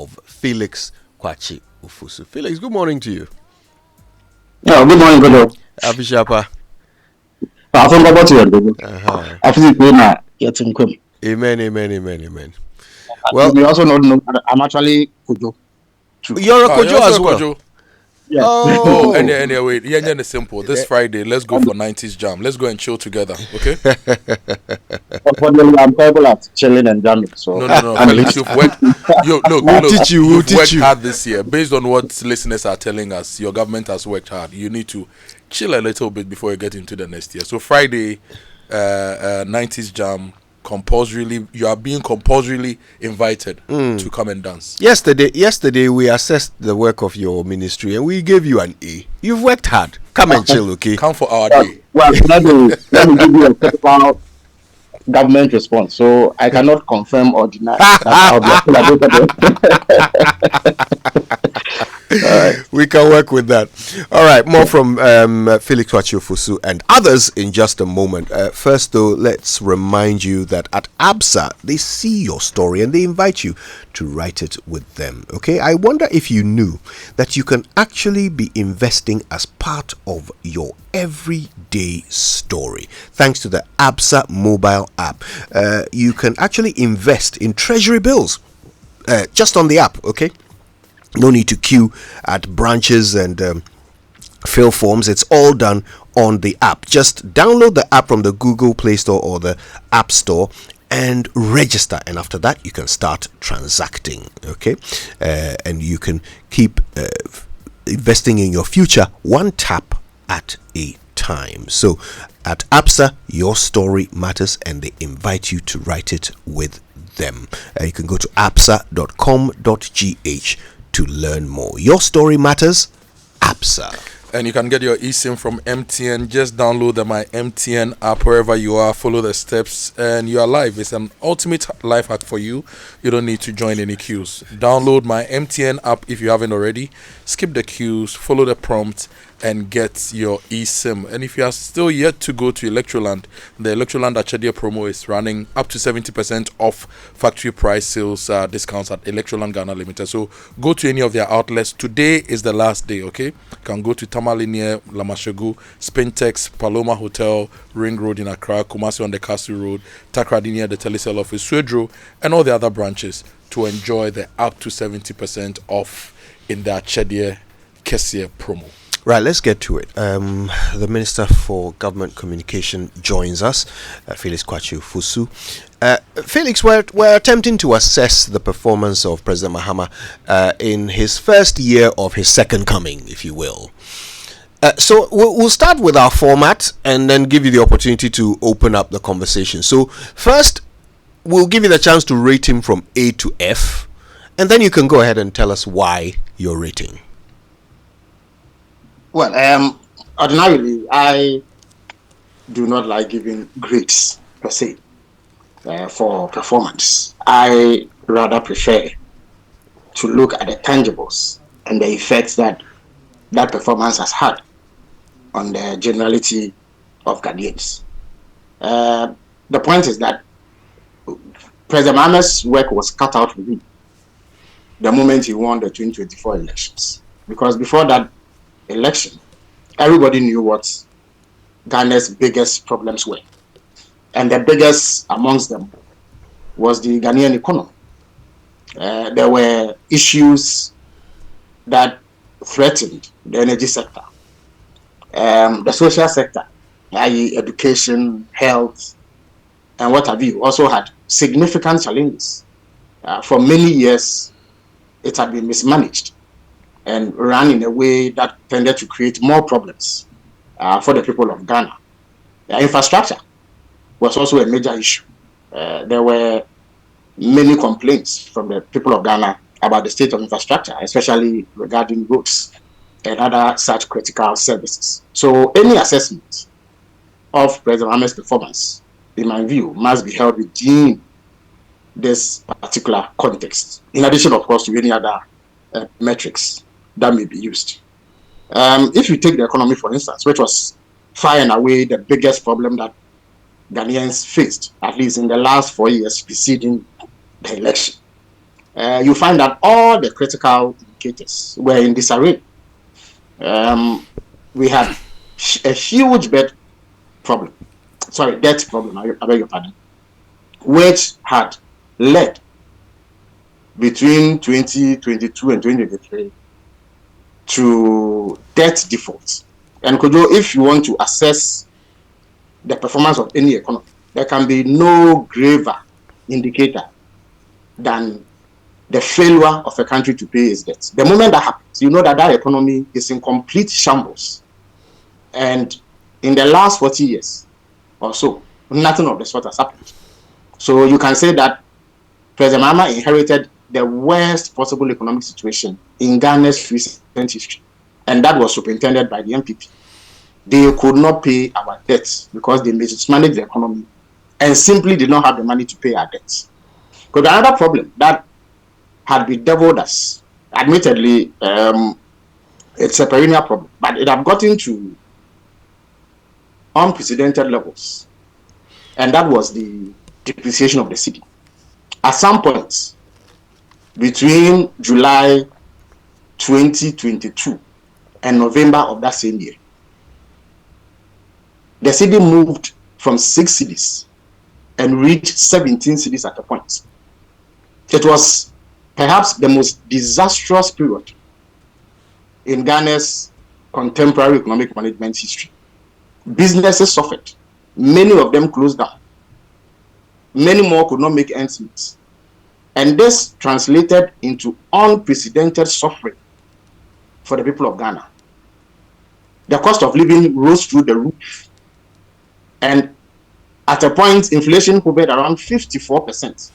of Felix Kwakye Ofosu. Felix, good morning to you. Yeah, good morning, Kojo. Happy Shapa. I think about you, Kojo. I think we're not getting quick. Amen. Well, you also know I'm actually Kojo. You're a Kojo as well. Kojo. Yes. Oh, anyway, yeah, it's simple. This Friday, let's go for 90s jam. Let's go and chill together, okay? Unfortunately, I'm terrible at chilling and jamming. So No. Felix, you've worked. We'll teach you. You've worked hard this year. Based on what listeners are telling us, your government has worked hard. You need to chill a little bit before you get into the next year. So Friday, 90s jam. Compulsorily, you are being compulsorily invited to come and dance. Yesterday we assessed the work of your ministry and we gave you an A. You've worked hard. Come and chill, okay? Come for our day. Well, let me give you a typical government response. So I cannot confirm or deny that We can work with that. All right, more from Felix Kwakye Ofosu and others in just a moment. First, though, let's remind you that at ABSA, they see your story and they invite you to write it with them. Okay, I wonder if you knew that you can actually be investing as part of your everyday story. Thanks to the ABSA mobile app, you can actually invest in treasury bills just on the app, okay? No need to queue at branches and fill forms. It's all done on the app. Just download the app from the Google Play Store or the App Store and register. And after that, you can start transacting. Okay, and you can keep investing in your future one tap at a time. So at ABSA, your story matters, and they invite you to write it with them. You can go to absa.com.gh to learn more. Your story matters, ABSA. And you can get your eSIM from MTN. Just download the My MTN app wherever you are. Follow the steps and you are live. It's an ultimate life hack for you. You don't need to join any queues. Download My MTN app if you haven't already. Skip the queues, follow the prompt, and get your eSIM. And if you are still yet to go to Electroland, the Electroland Achedia promo is running up to 70% off factory price sales discounts at Electroland Ghana Limited. So go to any of their outlets. Today is the last day, okay? You can go to Tamalinia, Lamashegu, Spintex, Paloma Hotel, Ring Road in Accra, Kumasi on the Castle Road, Takrady near the Telecel office, Swedro, and all the other branches to enjoy the up to 70% off in the Achedia Kessie promo. Right, let's get to it. The Minister for Government Communication joins us, Felix Kwakye Ofosu. Felix, we're attempting to assess the performance of President Mahama in his first year of his second coming, if you will. So we'll start with our format and then give you the opportunity to open up the conversation. So first, we'll give you the chance to rate him from A to F, and then you can go ahead and tell us why you're rating. Well, ordinarily, I do not like giving grades per se for performance. I rather prefer to look at the tangibles and the effects that performance has had on the generality of Ghanaians. The point is that President Mahama's work was cut out with him the moment he won the 2024 elections. Because before that election, everybody knew what Ghana's biggest problems were. And the biggest amongst them was the Ghanaian economy. There were issues that threatened the energy sector, the social sector, i.e. education, health, and what have you, also had significant challenges. For many years, it had been mismanaged and ran in a way that tended to create more problems for the people of Ghana. Infrastructure was also a major issue. There were many complaints from the people of Ghana about the state of infrastructure, especially regarding roads and other such critical services. So any assessment of President Mahama's performance, in my view, must be held within this particular context, in addition, of course, to any other metrics that may be used. If you take the economy, for instance, which was far and away the biggest problem that Ghanaians faced, at least in the last 4 years preceding the election, you find that all the critical indicators were in disarray. We had a huge debt problem, I beg your pardon, which had led between 2022 and 2023 to debt defaults. And Kojo, if you want to assess the performance of any economy, there can be no graver indicator than the failure of a country to pay its debts. The moment that happens, you know that that economy is in complete shambles. And in the last 40 years or so, nothing of the sort has happened. So you can say that President Mahama inherited the worst possible economic situation in Ghana's recent history. And that was superintended by the MPP. They could not pay our debts because they mismanaged the economy and simply did not have the money to pay our debts. Because another problem that had bedeviled us, admittedly, it's a perennial problem, but it had gotten to unprecedented levels, and that was the depreciation of the cedi. At some point between July 2022 and November of that same year, the cedi moved from 6 cedis and reached 17 cedis at a point. It was perhaps the most disastrous period in Ghana's contemporary economic management history. Businesses suffered. Many of them closed down. Many more could not make ends meet. And this translated into unprecedented suffering for the people of Ghana. The cost of living rose through the roof. And at a point, inflation hovered around 54%.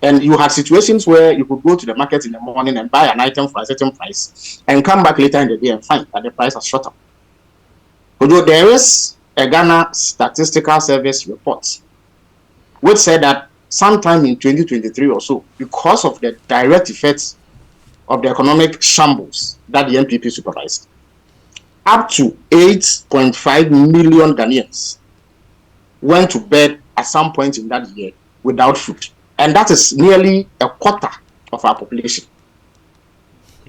And you had situations where you could go to the market in the morning and buy an item for a certain price and come back later in the day and find that the price has shot up. Although there is a Ghana Statistical Service report which said that sometime in 2023 or so, because of the direct effects of the economic shambles that the MPP supervised, up to 8.5 million Ghanaians went to bed at some point in that year without food. And that is nearly a quarter of our population.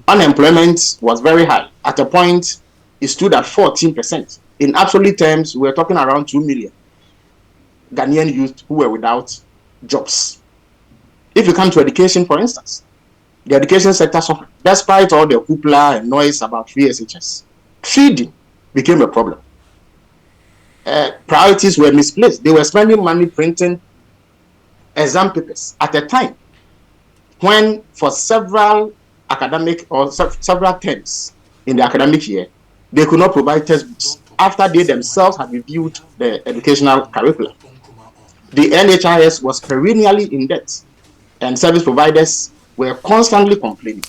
Unemployment was very high. At a point, it stood at 14%. In absolute terms, we're talking around 2 million Ghanaian youth who were without jobs. If you come to education, for instance, the education sector suffered. Despite all the hoopla and noise about free SHS, feeding became a problem. Priorities were misplaced. They were spending money printing exam papers at a time when for several academic or several terms in the academic year, they could not provide textbooks after they themselves had reviewed the educational curriculum. The NHIS was perennially in debt, and service providers were constantly complaining.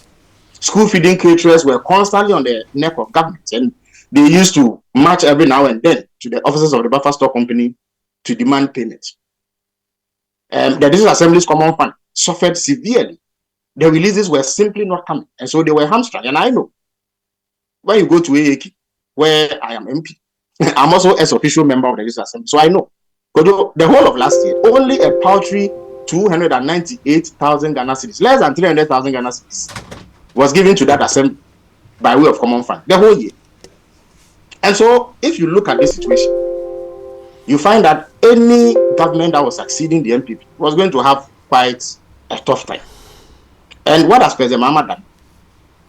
School feeding caterers were constantly on the neck of government, and they used to march every now and then to the offices of the buffer stock company to demand payment. The District Assembly's Common Fund suffered severely. The releases were simply not coming, and so they were hamstrung. And I know when you go to AAK, where I am MP, I'm also an official member of the District Assembly, so I know. The whole of last year, only a paltry 298,000 Ghana cedis, less than 300,000 Ghana cedis, was given to that assembly by way of Common Fund the whole year. And so, if you look at this situation, you find that any government that was succeeding the MPP was going to have quite a tough time. And what has President Mahama done?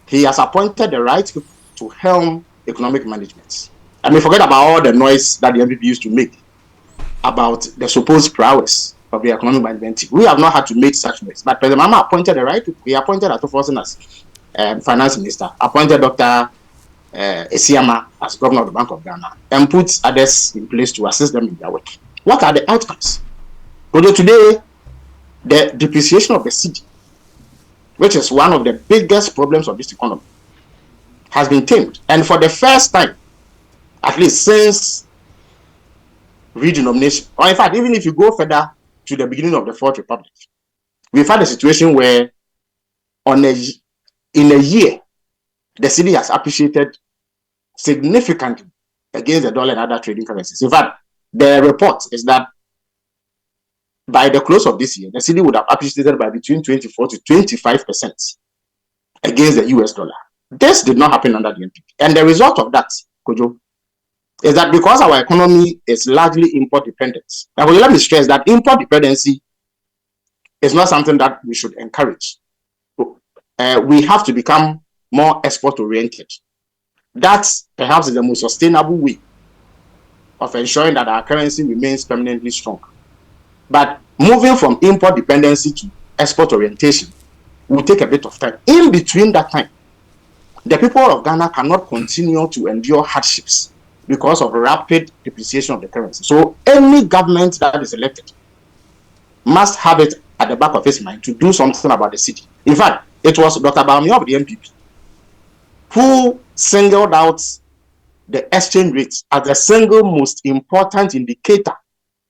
He has appointed the right people to helm economic management. I mean, forget about all the noise that the MPP used to make about the supposed prowess of the economic management team. We have not had to make such noise. But President Mahama appointed the right people. He appointed Ofosu as finance minister, appointed Dr. Esiama as governor of the Bank of Ghana, and put others in place to assist them in their work. What are the outcomes? Although today, the depreciation of the cedi, which is one of the biggest problems of this economy, has been tamed. And for the first time, at least since redenomination, or in fact, even if you go further to the beginning of the Fourth Republic, we've had a situation where in a year, the cedi has appreciated significantly against the dollar and other trading currencies. In fact, the report is that by the close of this year, the cedi would have appreciated by between 24 to 25% against the US dollar. This did not happen under the NPP. And the result of that, Kojo, is that because our economy is largely import dependent, now let me stress that import dependency is not something that we should encourage. We have to become more export oriented. That perhaps is the most sustainable way of ensuring that our currency remains permanently strong. But moving from import dependency to export orientation will take a bit of time. In between that time, the people of Ghana cannot continue to endure hardships because of rapid depreciation of the currency. So any government that is elected must have it at the back of its mind to do something about the cedi. In fact, it was Dr. Bami of the NPP who singled out the exchange rate as the single most important indicator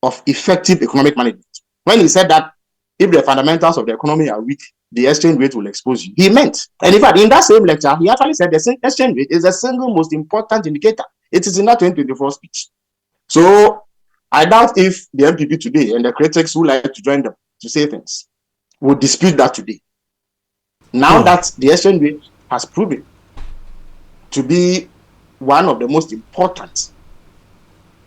of effective economic management. When he said that if the fundamentals of the economy are weak, the exchange rate will expose you. He meant, and in fact, in that same lecture, he actually said the exchange rate is the single most important indicator. It is in that 2024 speech. So I doubt if the NPP today and the critics who like to join them to say things would dispute that today. Now that the exchange rate has proven to be one of the most important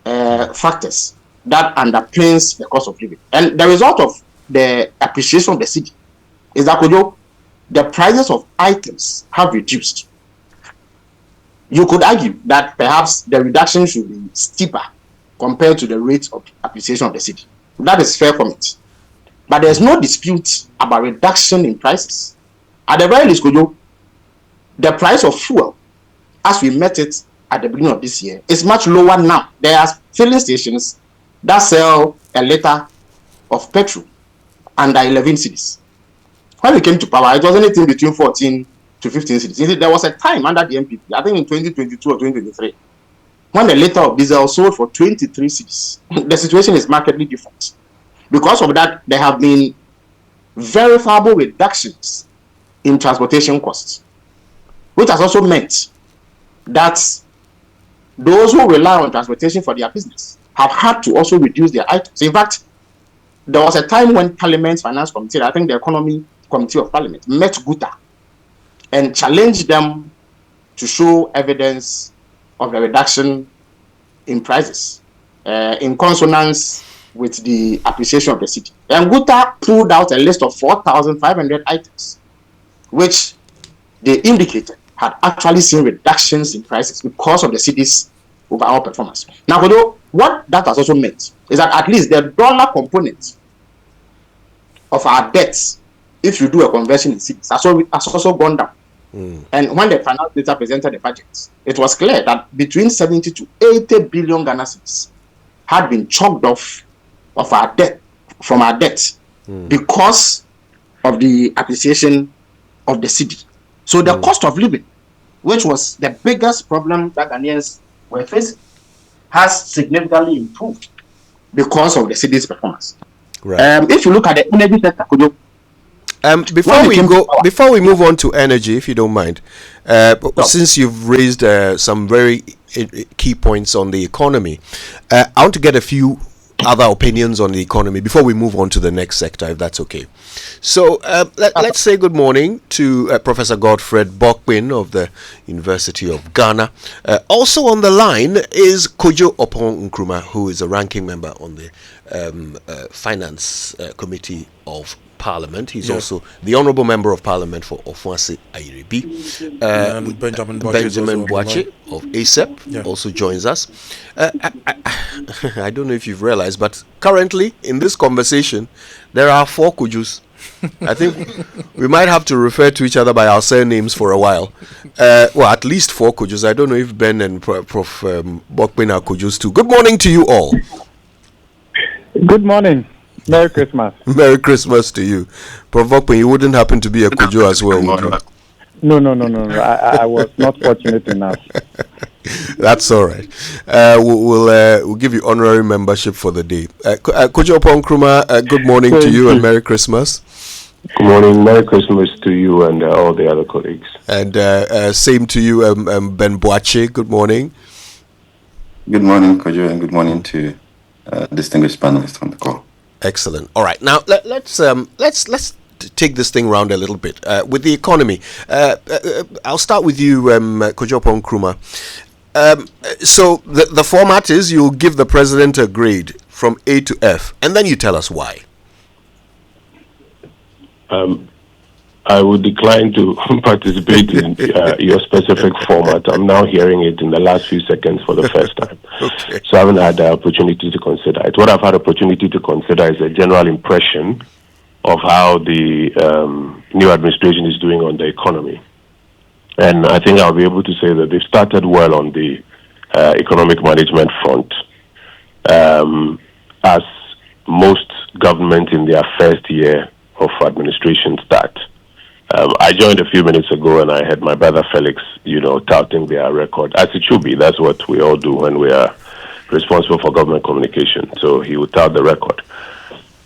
factors that underpins the cost of living. And the result of the appreciation of the cedi is that the prices of items have reduced. You could argue that perhaps the reduction should be steeper compared to the rate of appreciation of the cedi. That is fair comment. But there's no dispute about reduction in prices. At the very least, the price of fuel, as we met it at the beginning of this year, is much lower now. There are filling stations that sell a liter of petrol under 11 cedis. When we came to power, it was anything between 14 to 15 cedis. There was a time under the NPP, I think in 2022 or 2023, when the liter of diesel sold for 23 cedis. The situation is markedly different. Because of that, there have been verifiable reductions in transportation costs, which has also meant that those who rely on transportation for their business have had to also reduce their items. In fact, there was a time when Parliament's Finance Committee, I think the Economy Committee of Parliament, met Guta and challenged them to show evidence of the reduction in prices in consonance with the appreciation of the cedi. And Guta pulled out a list of 4,500 items, which they indicated had actually seen reductions in prices because of the cedi's overall performance. Now, what that has also meant is that at least the dollar component of our debts, if you do a conversion in cedis, has also gone down. And when the finance minister presented the budget, it was clear that between 70 to 80 billion Ghana cedis had been chalked off of our debt, from our debt, because of the appreciation of the cedi. So the cost of living, which was the biggest problem that Ghanaians were facing, has significantly improved because of the cedi's performance. Right. If you look at the energy sector, before we move on to energy, if you don't mind, since you've raised some very key points on the economy, I want to get a few other opinions on the economy before we move on to the next sector, if that's okay. So let's say good morning to Professor Godfred Bokpin of the University of Ghana. Also on the line is Kojo Oppong Nkrumah, who is a ranking member on the Finance Committee of Parliament. He's also the Honourable Member of Parliament for Ofosu Ayiribi. Benjamin Boakye of ASEP also joins us. I don't know if you've realized, but currently in this conversation, there are 4 Kojus. I think we might have to refer to each other by our surnames for a while. Well, at least 4 Kojus. I don't know if Ben and Prof. Bokpin are Kojus too. Good morning to you all. Good morning. Merry Christmas. Merry Christmas to you. Prof. Bokpin, you wouldn't happen to be a Kojo as well, would you? No. I was not fortunate enough. That's all right. We'll give you honorary membership for the day. Kojo Oppong Nkrumah, good morning to you and Merry Christmas. Good morning. Merry Christmas to you and all the other colleagues. And same to you, Ben Boakye. Good morning. Good morning, Kojo, and good morning to distinguished panelists on the call. Excellent. All right. Now let's take this thing round a little bit with the economy. I'll start with you, Kojo Nkrumah. So the format is you'll give the president a grade from A to F, and then you tell us why. I would decline to participate in your specific format. I'm now hearing it in the last few seconds for the first time. Okay. So I haven't had the opportunity to consider it. What I've had opportunity to consider is a general impression of how the new administration is doing on the economy. And I think I'll be able to say that they've started well on the economic management front. As most government in their first year of administration start. I joined a few minutes ago and I had my brother Felix, touting their record, as it should be. That's what we all do when we are responsible for government communication. So he would tout the record.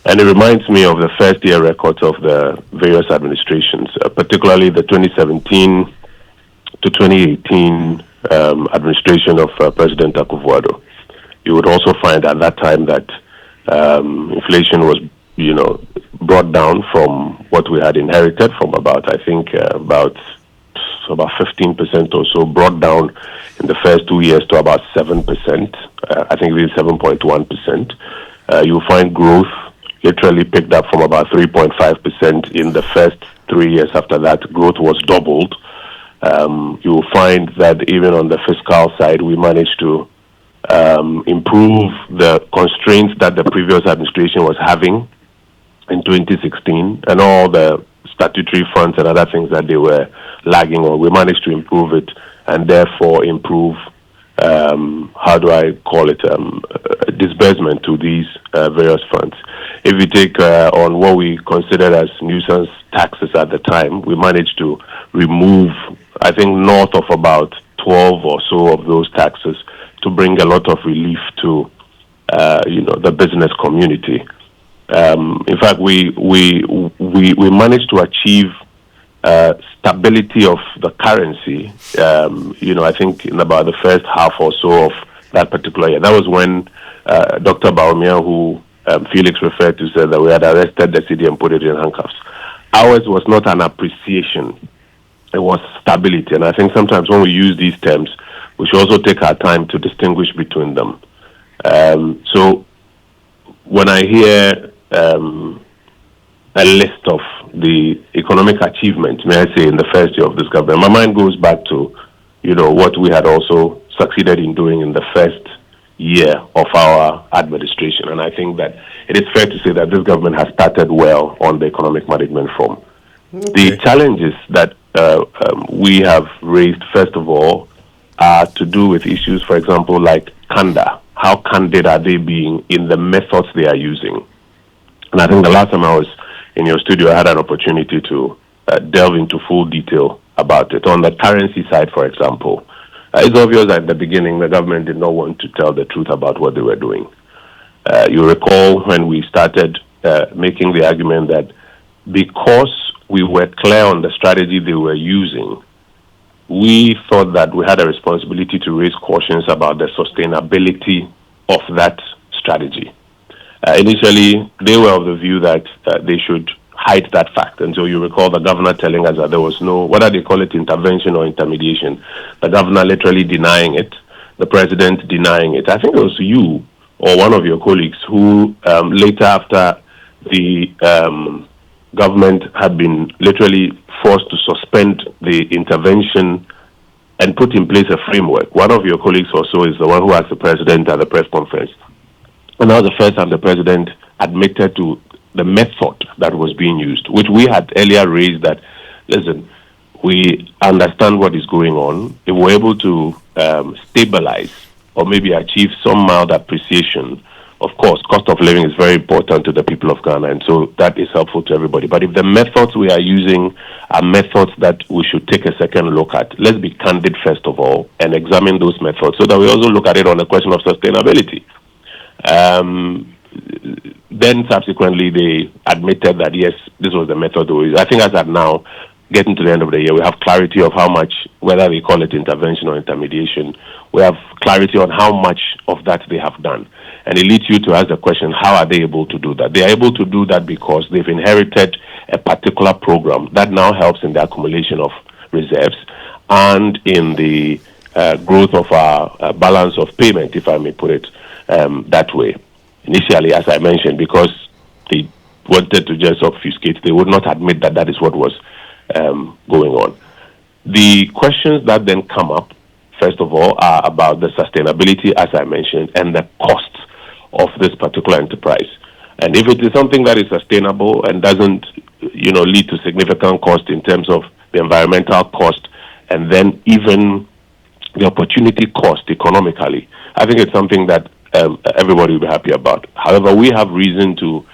And it reminds me of the first year records of the various administrations, particularly the 2017 to 2018 administration of President Akufo-Addo. You would also find at that time that inflation was, brought down from what we had inherited from about 15% or so, brought down in the first 2 years to about 7%. I think it is 7.1%. You'll find growth literally picked up from about 3.5% in the first 3 years after that. Growth was doubled. You'll find that even on the fiscal side, we managed to improve the constraints that the previous administration was having in 2016, and all the statutory funds and other things that they were lagging on. We managed to improve it and therefore improve, disbursement to these various funds. If you take on what we considered as nuisance taxes at the time, we managed to remove, I think, north of about 12 or so of those taxes to bring a lot of relief to, the business community. In fact, we managed to achieve stability of the currency. I think in about the first half or so of that particular year. That was when Dr. Baumia, who Felix referred to, said that we had arrested the city and put it in handcuffs. Ours was not an appreciation; it was stability. And I think sometimes when we use these terms, we should also take our time to distinguish between them. So when I hear a list of the economic achievements, may I say, in the first year of this government, my mind goes back to, what we had also succeeded in doing in the first year of our administration. And I think that it is fair to say that this government has started well on the economic management front. Okay. The challenges that we have raised, first of all, are to do with issues, for example, like candor. How candid are they being in the methods they are using? And I think the last time I was in your studio, I had an opportunity to delve into full detail about it. On the currency side, for example, it's obvious that at the beginning, the government did not want to tell the truth about what they were doing. You recall when we started making the argument that because we were clear on the strategy they were using, we thought that we had a responsibility to raise cautions about the sustainability of that strategy. Initially, they were of the view that they should hide that fact. And so you recall the governor telling us that there was no, whether they call it intervention or intermediation, the governor literally denying it, the president denying it. I think it was you or one of your colleagues who later, after the government had been literally forced to suspend the intervention and put in place a framework. One of your colleagues also is the one who asked the president at the press conference. And that was the first time the president admitted to the method that was being used, which we had earlier raised that, listen, we understand what is going on. If we're able to stabilize or maybe achieve some mild appreciation, of course, cost of living is very important to the people of Ghana, and so that is helpful to everybody. But if the methods we are using are methods that we should take a second look at, let's be candid first of all and examine those methods so that we also look at it on the question of sustainability. Then subsequently they admitted that yes, this was the method. I think as at now, getting to the end of the year, we have clarity of how much, whether they call it intervention or intermediation, we have clarity on how much of that they have done. And it leads you to ask the question, how are they able to do that? They are able to do that because they've inherited a particular program that now helps in the accumulation of reserves and in the growth of our balance of payment, if I may put it that way. Initially, as I mentioned, because they wanted to just obfuscate, they would not admit that that is what was going on. The questions that then come up, first of all, are about the sustainability, as I mentioned, and the cost of this particular enterprise. And if it is something that is sustainable and doesn't, lead to significant cost in terms of the environmental cost, and then even the opportunity cost economically, I think it's something that everybody will be happy about. However, we have reason to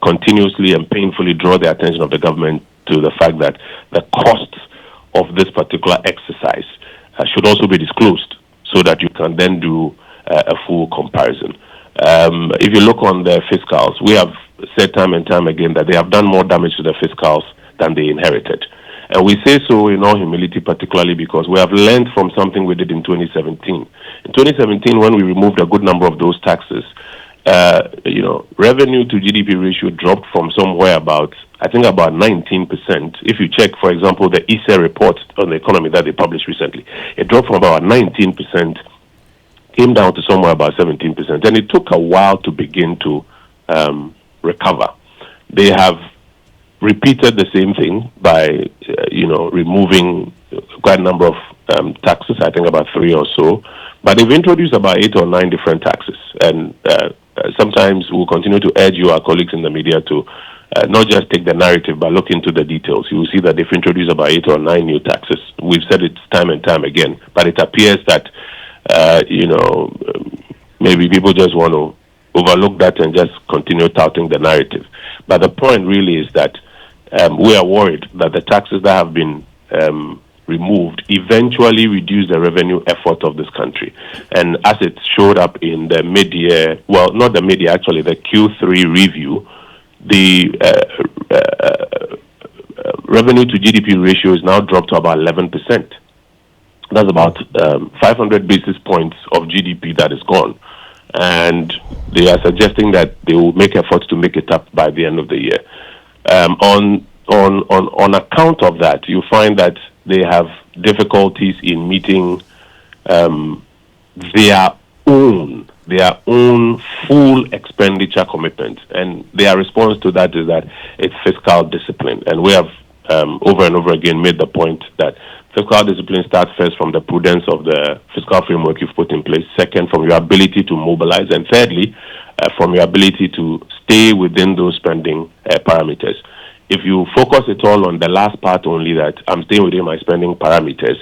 continuously and painfully draw the attention of the government to the fact that the costs of this particular exercise should also be disclosed so that you can then do a full comparison. If you look on the fiscals, we have said time and time again that they have done more damage to the fiscals than they inherited. And we say so in all humility, particularly because we have learned from something we did in 2017. In 2017, when we removed a good number of those taxes, revenue to GDP ratio dropped from somewhere about 19%. If you check, for example, the ISA report on the economy that they published recently, it dropped from about 19%, came down to somewhere about 17%, and it took a while to begin to recover. They have repeated the same thing by, removing quite a number of taxes, I think about 3 or so, but they've introduced about 8 or 9 different taxes, and sometimes we'll continue to urge you, our colleagues in the media, to not just take the narrative, but look into the details. You will see that they've introduced about 8 or 9 new taxes. We've said it time and time again, but it appears that, maybe people just want to overlook that and just continue touting the narrative. But the point really is that we are worried that the taxes that have been removed eventually reduce the revenue effort of this country. And as it showed up in the mid-year, well, not the mid-year, actually, the Q3 review, the revenue to GDP ratio is now dropped to about 11%. That's about 500 basis points of GDP that is gone. And they are suggesting that they will make efforts to make it up by the end of the year. On account of that, you find that they have difficulties in meeting their own full expenditure commitment, and their response to that is that it's fiscal discipline. And we have over and over again made the point that fiscal discipline starts first from the prudence of the fiscal framework you've put in place, second from your ability to mobilize, and thirdly from your ability to stay within those spending parameters. If you focus it all on the last part only, that I'm staying within my spending parameters,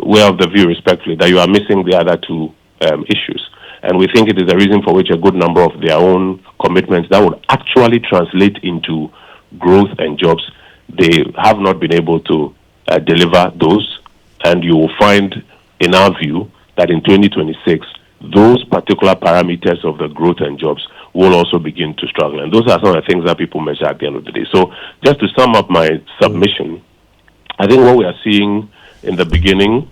we're of the view respectfully that you are missing the other two issues. And we think it is a reason for which a good number of their own commitments that would actually translate into growth and jobs, they have not been able to deliver those. And you will find, in our view, that in 2026, those particular parameters of the growth and jobs will also begin to struggle. And those are some of the things that people measure at the end of the day. So just to sum up my submission, I think what we are seeing in the beginning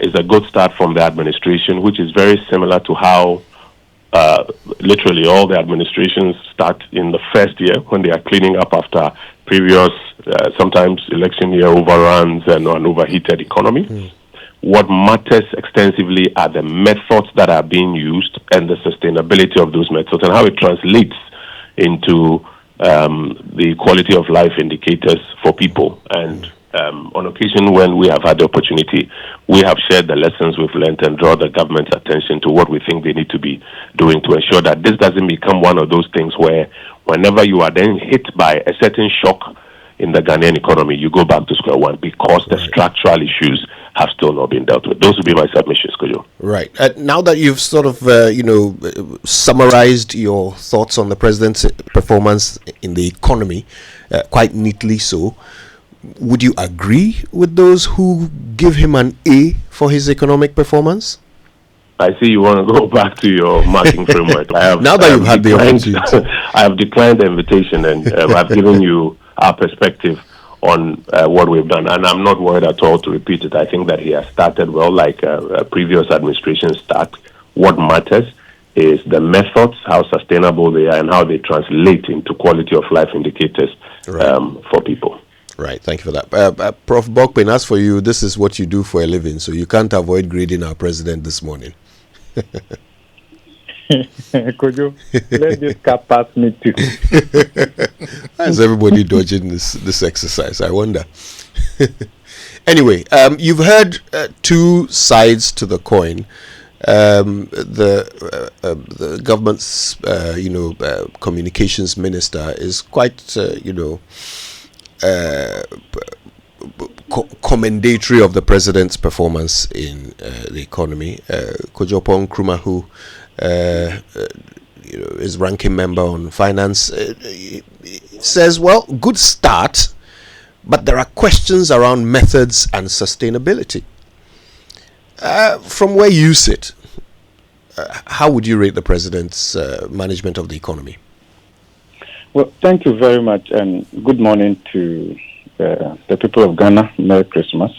is a good start from the administration, which is very similar to how literally all the administrations start in the first year when they are cleaning up after previous, sometimes election year overruns and an overheated economy. What matters extensively are the methods that are being used and the sustainability of those methods and how it translates into the quality of life indicators for people. And on occasion when we have had the opportunity, we have shared the lessons we've learned and draw the government's attention to what we think they need to be doing to ensure that this doesn't become one of those things where whenever you are then hit by a certain shock in the Ghanaian economy, you go back to square one because the structural issues have still not been dealt with. Those would be my submissions, Kojo. Right. Now that you've sort of, summarized your thoughts on the president's performance in the economy quite neatly so, would you agree with those who give him an A for his economic performance? I see you want to go back to your marking framework. Now that you've had the opportunity. I have declined the invitation and I've given you our perspective on what we've done. And I'm not worried at all to repeat it. I think that he has started well, like previous administrations start. What matters is the methods, how sustainable they are, and how they translate into quality of life indicators for people. Right, thank you for that. Prof. Bokpin, as for you, this is what you do for a living, so you can't avoid greeting our president this morning. Kojo, let this car pass me too. How is everybody dodging this exercise? I wonder. Anyway, you've heard two sides to the coin. The government's communications minister is quite commendatory of the president's performance in the economy. Kojo Oppong Nkrumah, who is ranking member on finance, says, well, good start, but there are questions around methods and sustainability. From where you sit, how would you rate the president's management of the economy? Well, thank you very much, and good morning to the people of Ghana. Merry Christmas,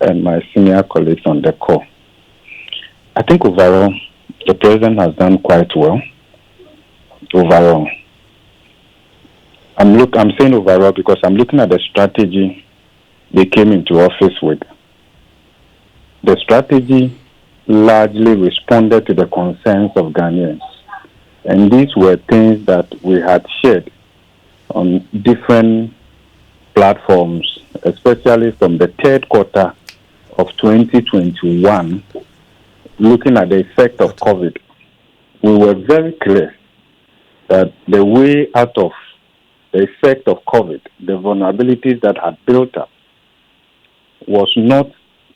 and my senior colleagues on the call. I think overall, the president has done quite well. Overall, I'm saying overall because I'm looking at the strategy they came into office with. The strategy largely responded to the concerns of Ghanaians. And these were things that we had shared on different platforms, especially from the third quarter of 2021, looking at the effect of COVID. We were very clear that the way out of the effect of COVID, the vulnerabilities that had built up, was not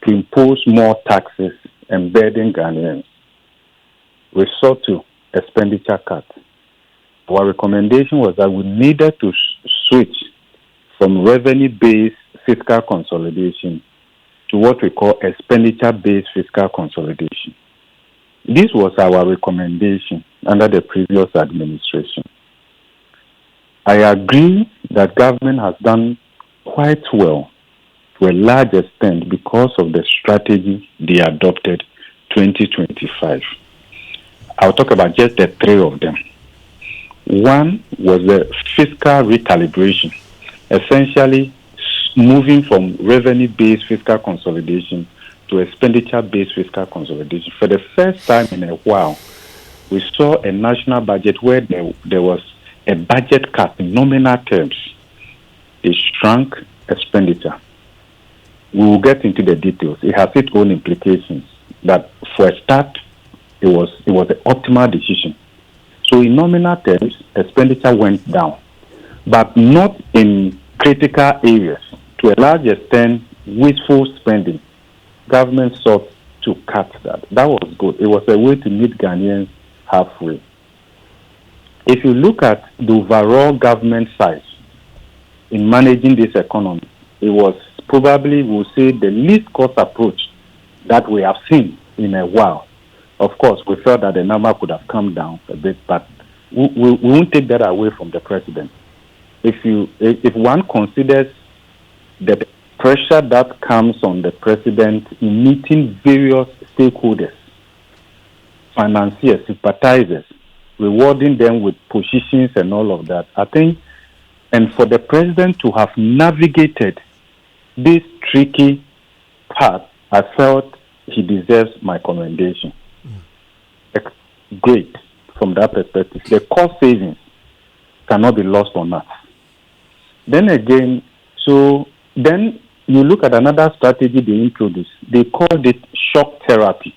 to impose more taxes and burden Ghanaians. Resort to expenditure cuts. Our recommendation was that we needed to switch from revenue-based fiscal consolidation to what we call expenditure-based fiscal consolidation. This was our recommendation under the previous administration. I agree that government has done quite well to a large extent because of the strategy they adopted 2025. I'll talk about just the three of them. One was the fiscal recalibration, essentially moving from revenue-based fiscal consolidation to expenditure-based fiscal consolidation. For the first time in a while, we saw a national budget where there was a budget cut in nominal terms. It shrunk expenditure. We will get into the details. It has its own implications. But for a start, it was the optimal decision. So in nominal terms, expenditure went down, but not in critical areas. To a large extent, wasteful spending. Government sought to cut that. That was good. It was a way to meet Ghanaians halfway. If you look at the overall government size in managing this economy, it was probably, we'll say, the least cost approach that we have seen in a while. Of course, we felt that the number could have come down a bit, but we won't take that away from the president. If one considers the pressure that comes on the president in meeting various stakeholders, financiers, sympathizers, rewarding them with positions and all of that, I think, and for the president to have navigated this tricky path, I felt he deserves my commendation. Great from that perspective. The cost savings cannot be lost on us. Then again, then you look at another strategy they introduced. They called it shock therapy,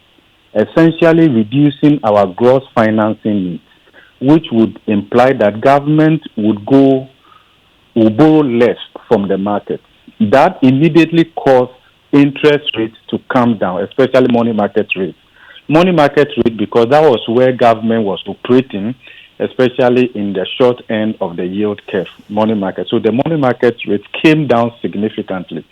essentially reducing our gross financing needs, which would imply that government will borrow less from the market. That immediately caused interest rates to come down, especially money market rates. Money market rate, because that was where government was operating, especially in the short end of the yield curve, money market. So the money market rate came down significantly.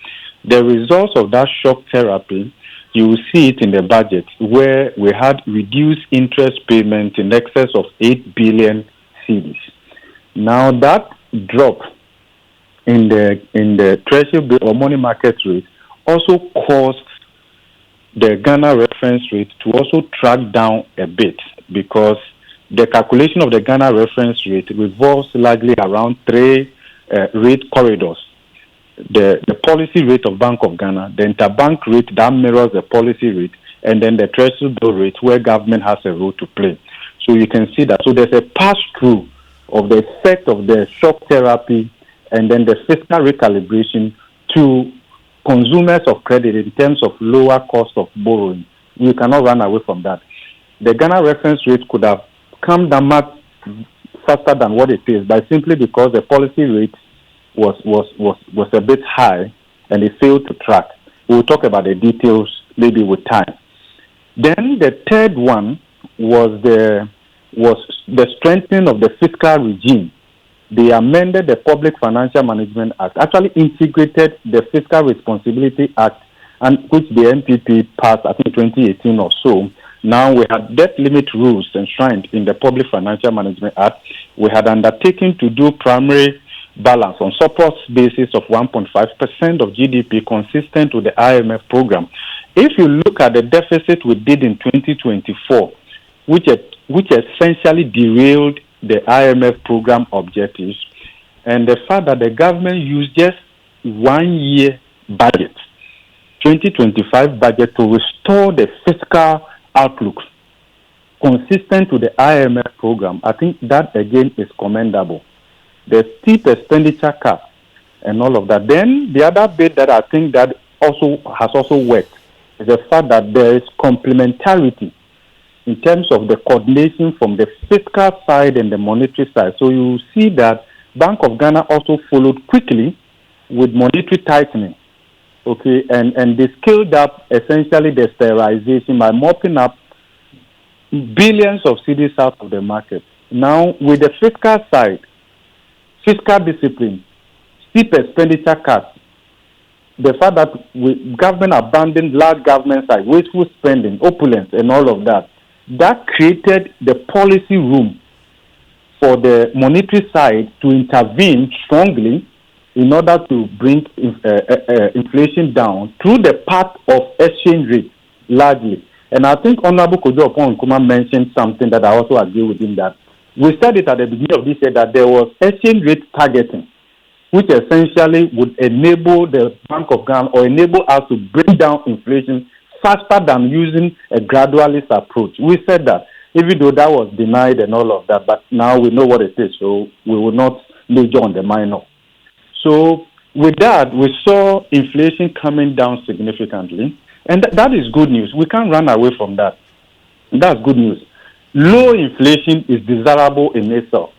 The results of that shock therapy, you will see it in the budget, where we had reduced interest payment in excess of 8 billion cedis. Now that drop in the treasury bill or money market rate also caused the Ghana reference rate to also track down a bit, because the calculation of the Ghana reference rate revolves largely around three rate corridors. The policy rate of Bank of Ghana, the interbank rate that mirrors the policy rate, and then the treasury bill rate where government has a role to play. So you can see that. So there's a pass-through of the effect of the shock therapy and then the fiscal recalibration to consumers of credit in terms of lower cost of borrowing. We cannot run away from that. The Ghana reference rate could have come down much faster than what it is, but simply because the policy rate was a bit high and it failed to track. We'll talk about the details maybe with time. Then the third one was the strengthening of the fiscal regime. They amended the Public Financial Management Act, actually integrated the Fiscal Responsibility Act, and which the MPP passed, I think, 2018 or so. Now we have debt limit rules enshrined in the Public Financial Management Act. We had undertaken to do primary balance on surplus basis of 1.5% of GDP, consistent with the IMF program. If you look at the deficit we did in 2024, which essentially derailed the IMF program objectives, and the fact that the government used just 1 year budget, 2025 budget, to restore the fiscal outlook consistent with the IMF program, I think that again is commendable. The steep expenditure cap and all of that. Then the other bit that I think that has also worked is the fact that there is complementarity in terms of the coordination from the fiscal side and the monetary side. So you see that Bank of Ghana also followed quickly with monetary tightening. Okay, and they scaled up essentially the sterilization by mopping up billions of cedis out of the market. Now, with the fiscal side, fiscal discipline, steep expenditure cuts, the fact that government abandoned large government side, wasteful spending, opulence, and all of that, that created the policy room for the monetary side to intervene strongly in order to bring inflation down through the path of exchange rate, largely. And I think Honorable Kojo Oppong Nkrumah mentioned something that I also agree with him, that we said it at the beginning of this year that there was exchange rate targeting, which essentially would enable the Bank of Ghana or enable us to bring down inflation faster than using a gradualist approach. We said that, even though that was denied and all of that, but now we know what it is, so we will not major on the minor. So with that, we saw inflation coming down significantly, and that is good news. We can't run away from that. That's good news. Low inflation is desirable in itself.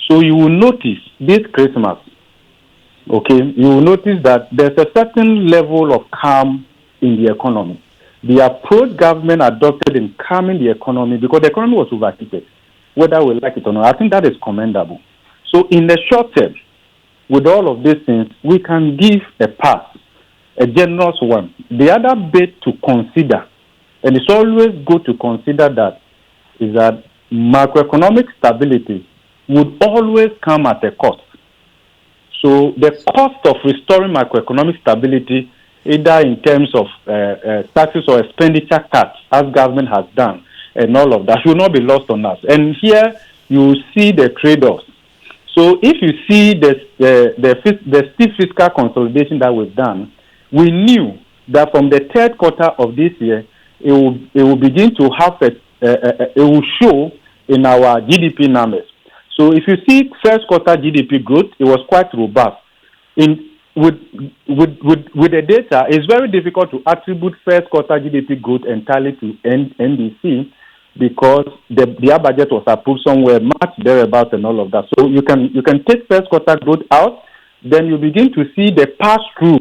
So you will notice this Christmas, okay, you will notice that there's a certain level of calm in the economy. The approach government adopted in calming the economy, because the economy was overheated, whether we like it or not, I think that is commendable. So in the short term, with all of these things, we can give a pass, a generous one. The other bit to consider, and it's always good to consider that, is that macroeconomic stability would always come at a cost. So the cost of restoring macroeconomic stability, either in terms of taxes or expenditure cuts, as government has done, and all of that, should not be lost on us. And here you see the trade-offs. So if you see the steep fiscal consolidation that we've done, we knew that from the third quarter of this year, it will begin to have it will show in our GDP numbers. So if you see first quarter GDP growth, it was quite robust. With the data, it's very difficult to attribute first quarter GDP growth entirely to NDC, because their budget was approved somewhere much thereabouts and all of that. So you can take first quarter growth out, then you begin to see the pass-through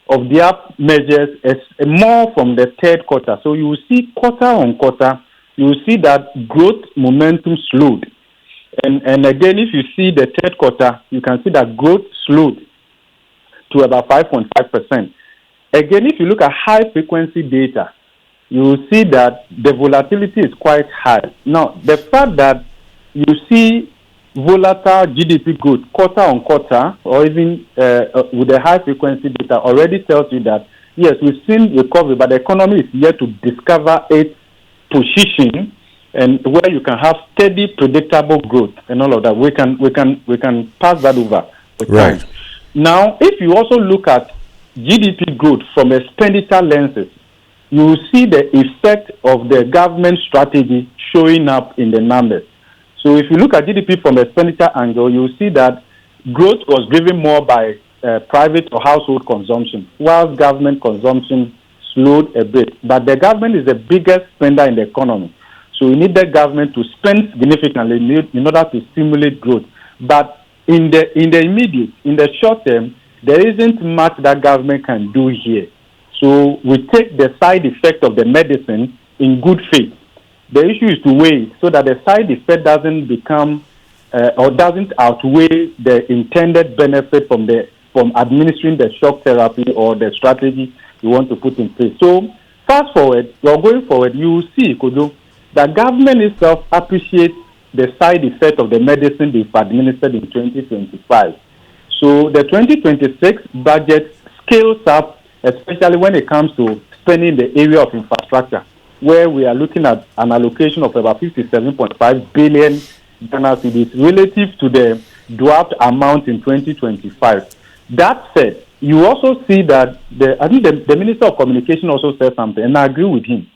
of their measures as more from the third quarter. So you will see quarter on quarter, you will see that growth momentum slowed. And again, if you see the third quarter, you can see that growth slowed to about 5.5%. Again, if you look at high-frequency data, you will see that the volatility is quite high. Now, the fact that you see volatile GDP growth quarter on quarter, or even with a high frequency data, already tells you that yes, we've seen recovery, but the economy is yet to discover its position, and where you can have steady, predictable growth and all of that. We can pass that over with Right. time. Now, if you also look at GDP growth from expenditure lenses, you will see the effect of the government strategy showing up in the numbers. So if you look at GDP from expenditure angle, you will see that growth was driven more by private or household consumption, whilst government consumption slowed a bit. But the government is the biggest spender in the economy. So we need the government to spend significantly in order to stimulate growth. But in the immediate, in the short term, there isn't much that government can do here. So we take the side effect of the medicine in good faith. The issue is to weigh so that the side effect doesn't become or doesn't outweigh the intended benefit from administering the shock therapy or the strategy you want to put in place. So fast forward, or going forward, you will see, Kojo, that government itself appreciates the side effect of the medicine they've administered in 2025. So the 2026 budget scales up, especially when it comes to spending in the area of infrastructure, where we are looking at an allocation of about 57.5 billion Ghana cedis relative to the dwarfed amount in 2025. That said, you also see that I think the Minister of Communication also said something, and I agree with him.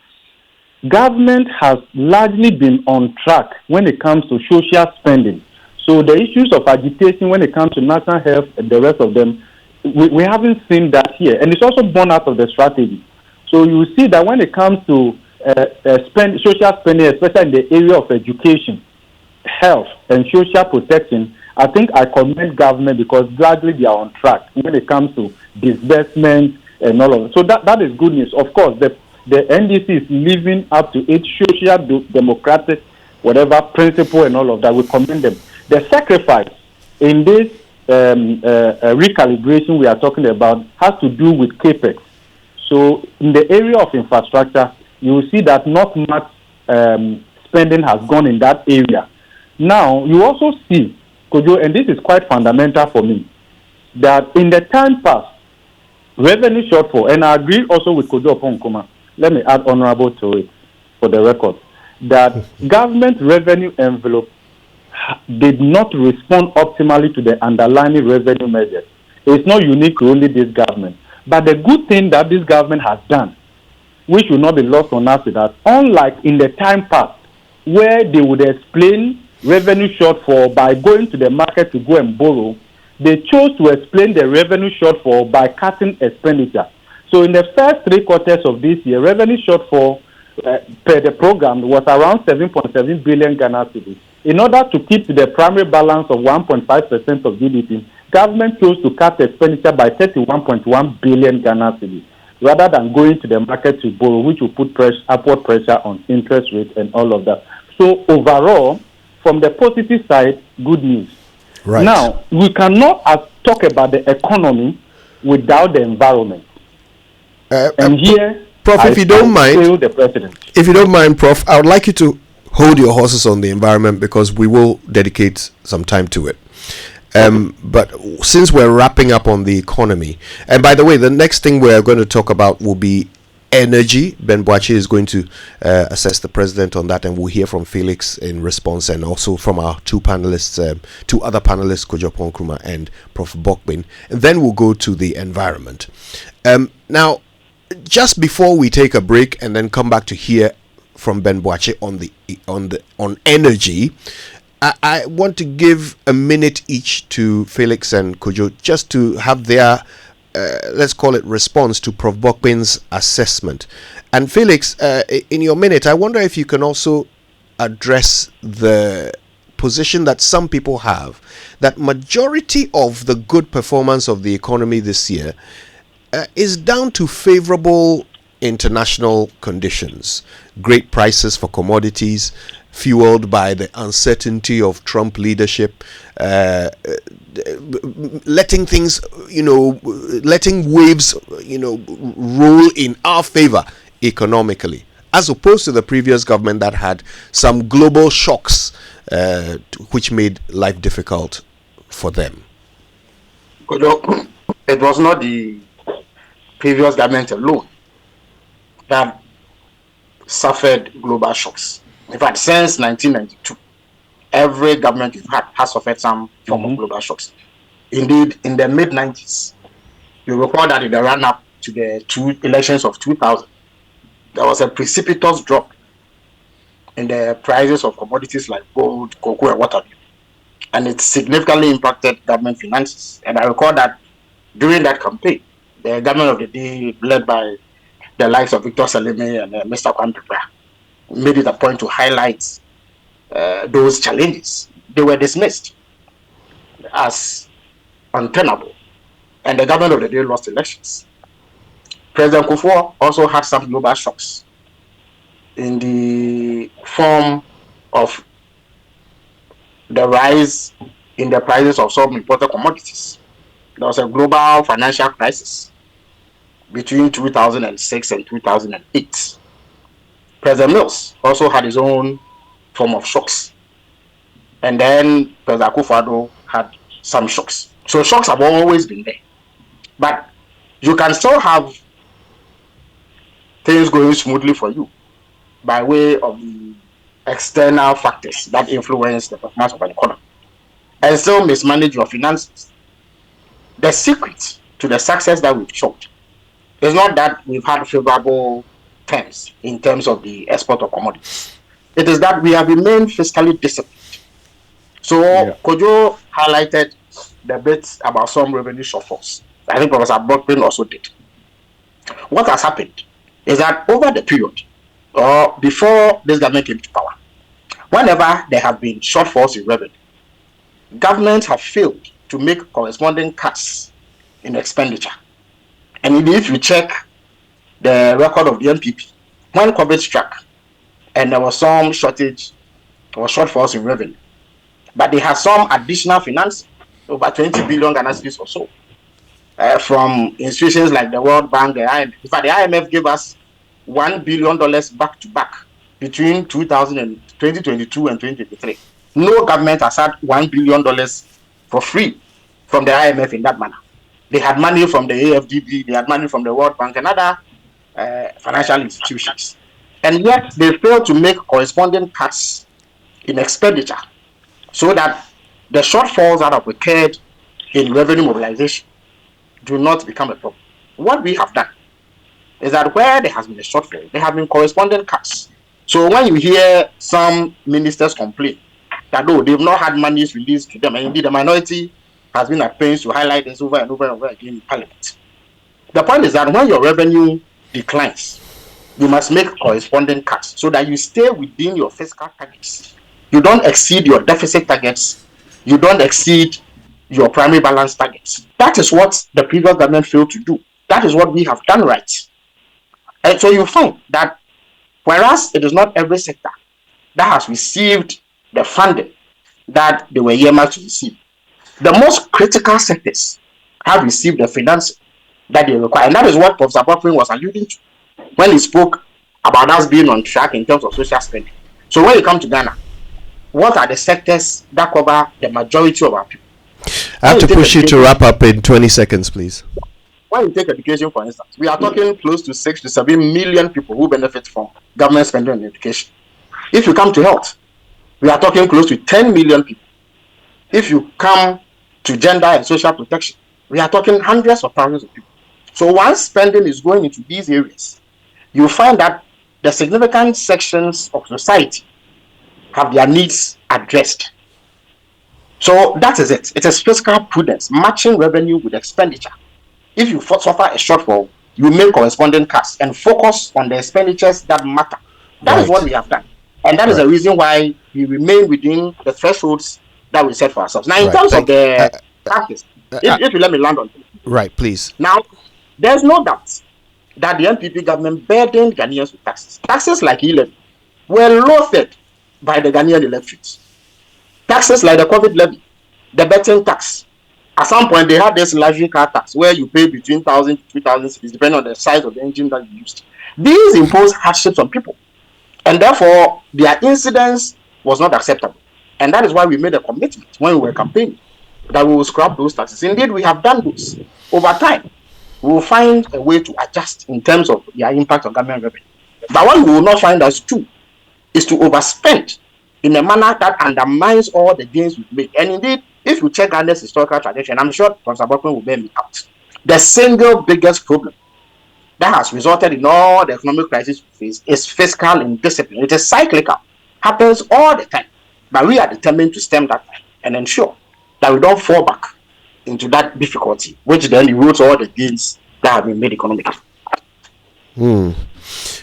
Government has largely been on track when it comes to social spending. So the issues of agitation when it comes to national health and the rest of them, we haven't seen that here. And it's also born out of the strategy. So you see that when it comes to social spending, especially in the area of education, health, and social protection, I think I commend government because gradually they are on track when it comes to disbursements and all of it. So that is good news. Of course, the NDC is living up to its social democratic whatever principle and all of that. We commend them. The sacrifice in this recalibration we are talking about has to do with CAPEX. So in the area of infrastructure, you will see that not much spending has gone in that area. Now, you also see, Kojo, and this is quite fundamental for me, that in the time past, revenue shortfall, and I agree also with Kojo Oppong, let me add honorable to it for the record, that government revenue envelope did not respond optimally to the underlying revenue measures. It's not unique to only this government. But the good thing that this government has done, which will not be lost on us, is that unlike in the time past, where they would explain revenue shortfall by going to the market to go and borrow, they chose to explain the revenue shortfall by cutting expenditure. So in the first 3 quarters of this year, revenue shortfall per the program was around 7.7 billion Ghana cedis. In order to keep the primary balance of 1.5% of GDP, government chose to cut expenditure by 31.1 billion Ghana cedis, rather than going to the market to borrow, which will put upward pressure on interest rates and all of that. So overall, from the positive side, good news. Right. Now, we cannot talk about the economy without the environment. And here, Prof, if you don't mind, the president. If you don't mind, Prof, I would like you to hold your horses on the environment because we will dedicate some time to it. But since we're wrapping up on the economy, and by the way, the next thing we're going to talk about will be energy. Ben Boakye is going to assess the president on that, and we'll hear from Felix in response, and also from our two other panelists, Kojo, Nkrumah, and Prof. Bokpin. And then we'll go to the environment. Now, just before we take a break and then come back to hear from Ben Boakye on energy, I want to give a minute each to Felix and Kojo just to have their let's call it response to Prof. Bokpin's assessment. And Felix, in your minute, I wonder if you can also address the position that some people have that majority of the good performance of the economy this year is down to favorable international conditions, great prices for commodities, fueled by the uncertainty of Trump leadership, letting things, letting waves, roll in our favor economically, as opposed to the previous government that had some global shocks which made life difficult for them? Kojo, it was not the previous government alone that suffered global shocks. In fact, since 1992, every government we've had has suffered some form of global shocks. Indeed, in the mid-90s, you recall that in the run-up to the two elections of 2000, there was a precipitous drop in the prices of commodities like gold, cocoa, and what have you. And it significantly impacted government finances. And I recall that during that campaign, the government of the day, led by the likes of Victor Saleme and Mr. Kwakye, made it a point to highlight those challenges. They were dismissed as untenable, and the government of the day lost elections. President Kufuor also had some global shocks in the form of the rise in the prices of some imported commodities. There was a global financial crisis between 2006 and 2008. President Mills also had his own form of shocks. And then President Akufo-Addo had some shocks. So shocks have always been there. But you can still have things going smoothly for you by way of the external factors that influence the performance of an economy and still mismanage your finances. The secret to the success that we've showed is not that we've had favorable terms in terms of the export of commodities. It is that we have remained fiscally disciplined. So Kojo highlighted the bits about some revenue shortfalls. I think Professor Bokpin also did. What has happened is that over the period, or before this government came to power, whenever there have been shortfalls in revenue, governments have failed to make corresponding cuts in expenditure. And if you check the record of the NPP, when COVID struck and there was some shortage or shortfalls in revenue, but they had some additional finance, over 20 billion Ghana cedis or so, from institutions like the World Bank, the IMF. In fact, the IMF gave us $1 billion back to back between 2022 and 2023. No government has had $1 billion for free from the IMF in that manner. They had money from the AFDB, they had money from the World Bank and other financial institutions. And yet they failed to make corresponding cuts in expenditure so that the shortfalls that have occurred in revenue mobilization do not become a problem. What we have done is that where there has been a shortfall, there have been corresponding cuts. So when you hear some ministers complain that they've not had monies released to them, and indeed the minority has been at pains to highlight this over and over and over again in Parliament. The point is that when your revenue declines, you must make corresponding cuts so that you stay within your fiscal targets. You don't exceed your deficit targets. You don't exceed your primary balance targets. That is what the previous government failed to do. That is what we have done right. And so you find that whereas it is not every sector that has received the funding that they were earmarked to receive, the most critical sectors have received the financing that they require. And that is what Professor Bokpin was alluding to when he spoke about us being on track in terms of social spending. So when you come to Ghana, what are the sectors that cover the majority of our people? I have to push you to wrap up in 20 seconds, please. When you take education, for instance, we are talking close to 6 to 7 million people who benefit from government spending on education. If you come to health, we are talking close to 10 million people. If you come to gender and social protection, we are talking hundreds of thousands of people. So once spending is going into these areas, you find that the significant sections of society have their needs addressed. So that is it. It is fiscal prudence, matching revenue with expenditure. If you suffer a shortfall, you make corresponding cuts and focus on the expenditures that matter. That is what we have done. And that is the reason why we remain within the thresholds that we set for ourselves. Now, in terms of the taxes, if you let me land on it. Right, please. Now, there's no doubt that the NPP government burdened Ghanaians with taxes. Taxes like e-levy were loathed by the Ghanaian electorate. Taxes like the COVID levy, the betting tax. At some point, they had this luxury car tax where you pay between 1,000 to 2,000 cedis, depending on the size of the engine that you used. These impose hardships on people, and therefore their incidence was not acceptable. And that is why we made a commitment when we were campaigning that we will scrap those taxes. Indeed, we have done those. Over time, we will find a way to adjust in terms of their impact on government revenue. But what we will not find us do is to overspend in a manner that undermines all the gains we make. And indeed, if you check Ghana's historical tradition, I'm sure Professor Bokpin will bear me out. The single biggest problem that has resulted in all the economic crisis we face is fiscal indiscipline. It is cyclical, happens all the time. But we are determined to stem that and ensure that we don't fall back into that difficulty, which then erodes all the gains that have been made economically.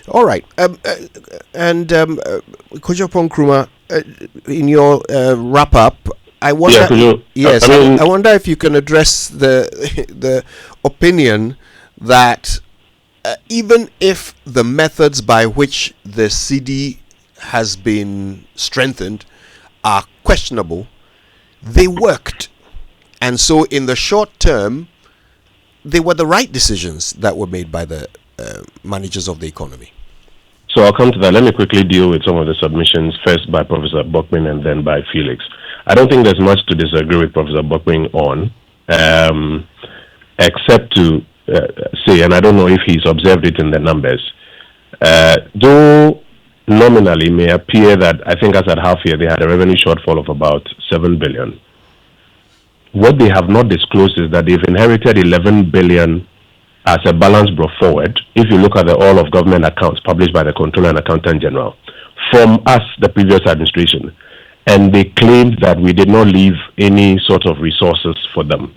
All right. Kojo Nkrumah, in your wrap up, I wonder. I wonder if you can address the opinion that even if the methods by which the CD has been strengthened are questionable, they worked, and so in the short term, they were the right decisions that were made by the managers of the economy. So I'll come to that. Let me quickly deal with some of the submissions, first by Professor Bokpin and then by Felix. I don't think there's much to disagree with Professor Bokpin on, except to say, and I don't know if he's observed it in the numbers, though nominally may appear that I think as at half year they had a revenue shortfall of about 7 billion. What they have not disclosed is that they've inherited 11 billion as a balance brought forward, if you look at the all of government accounts published by the Comptroller and Accountant General, from us, the previous administration. And they claimed that we did not leave any sort of resources for them.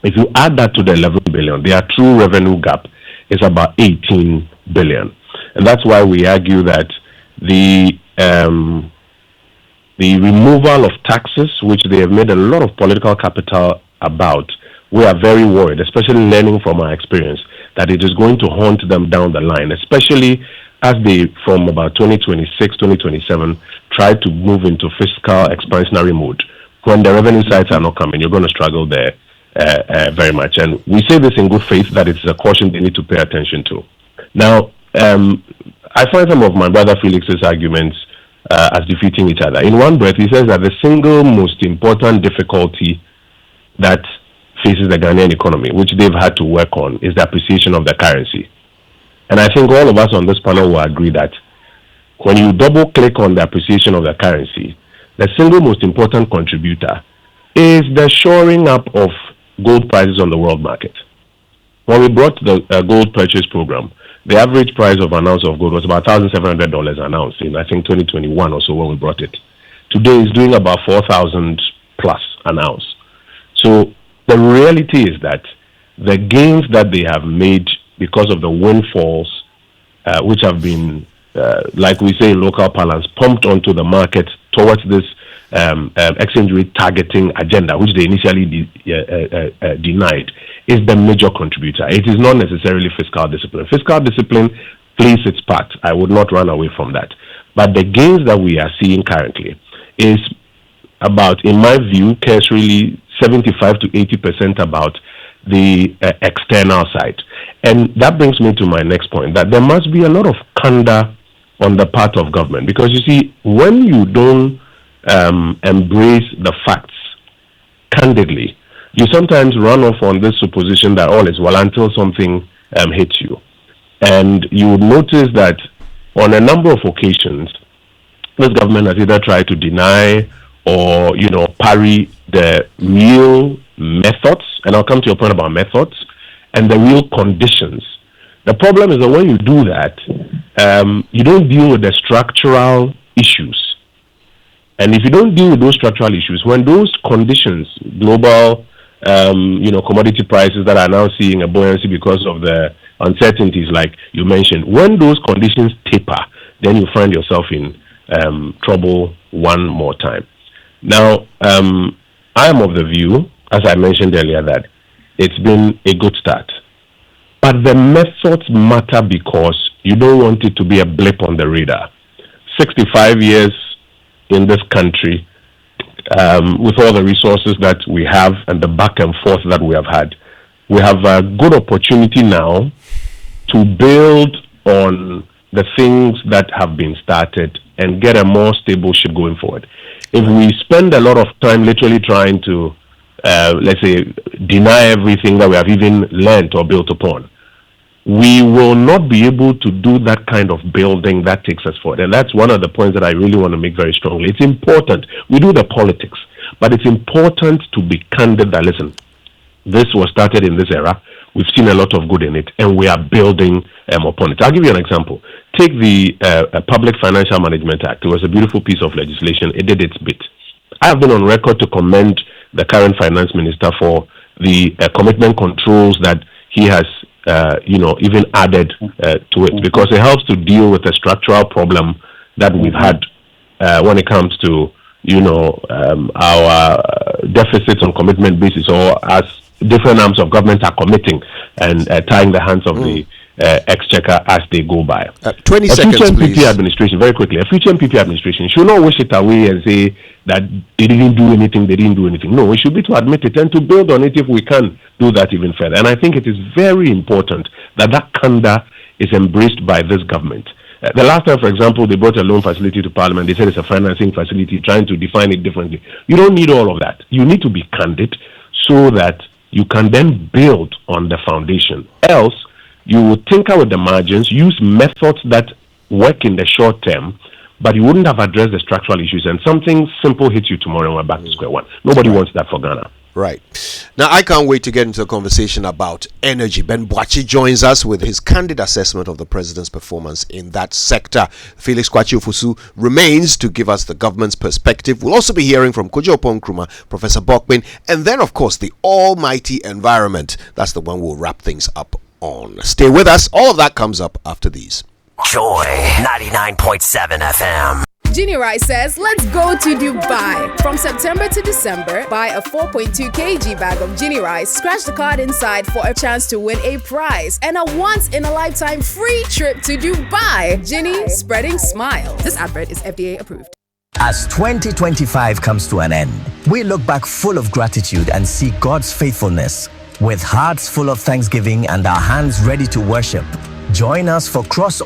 If you add that to the 11 billion, their true revenue gap is about 18 billion. And that's why we argue that the removal of taxes, which they have made a lot of political capital about, we are very worried, especially learning from our experience, that it is going to haunt them down the line, especially as they, from about 2026, 2027, try to move into fiscal expansionary mode. When the revenue sides are not coming, you're going to struggle there very much. And we say this in good faith, that it's a caution they need to pay attention to. Now, I find some of my brother Felix's arguments as defeating each other. In one breath, he says that the single most important difficulty that faces the Ghanaian economy, which they've had to work on, is the appreciation of the currency. And I think all of us on this panel will agree that when you double click on the appreciation of the currency, the single most important contributor is the shoring up of gold prices on the world market. When we brought the gold purchase program, the average price of an ounce of gold was about $1,700 an ounce in, I think, 2021 or so when we brought it. Today it's doing about 4,000 plus an ounce. So the reality is that the gains that they have made because of the windfalls, which have been, like we say in local parlance, pumped onto the market towards this exchange rate targeting agenda, which they initially denied, is the major contributor. It is not necessarily fiscal discipline. Fiscal discipline plays its part. I would not run away from that. But the gains that we are seeing currently is about, in my view, cursorily 75 to 80% about the external side. And that brings me to my next point, that there must be a lot of candor on the part of government. Because you see, when you don't embrace the facts candidly, you sometimes run off on this supposition that all is well until something hits you. And you would notice that on a number of occasions, this government has either tried to deny or, parry the real methods, and I'll come to your point about methods, and the real conditions. The problem is that when you do that, you don't deal with the structural issues. And if you don't deal with those structural issues, when those conditions, global, commodity prices that are now seeing a buoyancy because of the uncertainties, like you mentioned, when those conditions taper, then you find yourself in trouble one more time. Now, I am of the view, as I mentioned earlier, that it's been a good start. But the methods matter because you don't want it to be a blip on the radar. 65 years in this country, with all the resources that we have and the back and forth that we have had, we have a good opportunity now to build on the things that have been started and get a more stable ship going forward. If we spend a lot of time literally trying to, let's say, deny everything that we have even learned or built upon, we will not be able to do that kind of building that takes us forward. And that's one of the points that I really want to make very strongly. It's important. We do the politics, but it's important to be candid that, listen, this was started in this era. We've seen a lot of good in it, and we are building upon it. I'll give you an example. Take the Public Financial Management Act. It was a beautiful piece of legislation. It did its bit. I have been on record to commend the current finance minister for the commitment controls that he has even added to it, because it helps to deal with a structural problem that we've had when it comes to, our deficits on commitment basis, or as different arms of government are committing and tying the hands of the exchequer as they go by. 20 seconds, future please. MPP administration, very quickly, a future MPP administration should not wish it away and say that they didn't do anything. No, we should be to admit it and to build on it if we can do that even further. And I think it is very important that candor is embraced by this government. The last time, for example, they brought a loan facility to Parliament. They said it's a financing facility, trying to define it differently. You don't need all of that. You need to be candid so that you can then build on the foundation. Else, you will tinker with the margins, use methods that work in the short term, but you wouldn't have addressed the structural issues, and something simple hits you tomorrow and we're back to square one. Nobody wants that for Ghana. Right. Now, I can't wait to get into a conversation about energy. Ben Boakye joins us with his candid assessment of the president's performance in that sector. Felix Kwakye Ofosu remains to give us the government's perspective. We'll also be hearing from Kojo, Oppong, Nkrumah, Professor Bokpin, and then, of course, the almighty environment. That's the one we'll wrap things up on. Stay with us. All of that comes up after these. Joy 99.7 FM. Ginny Rice says, let's go to Dubai. From September to December, buy a 4.2 kg bag of Ginny Rice, scratch the card inside for a chance to win a prize and a once-in-a-lifetime free trip to Dubai. Ginny, spreading smiles. This advert is FDA approved. As 2025 comes to an end, we look back full of gratitude and see God's faithfulness. With hearts full of thanksgiving and our hands ready to worship, join us for crossover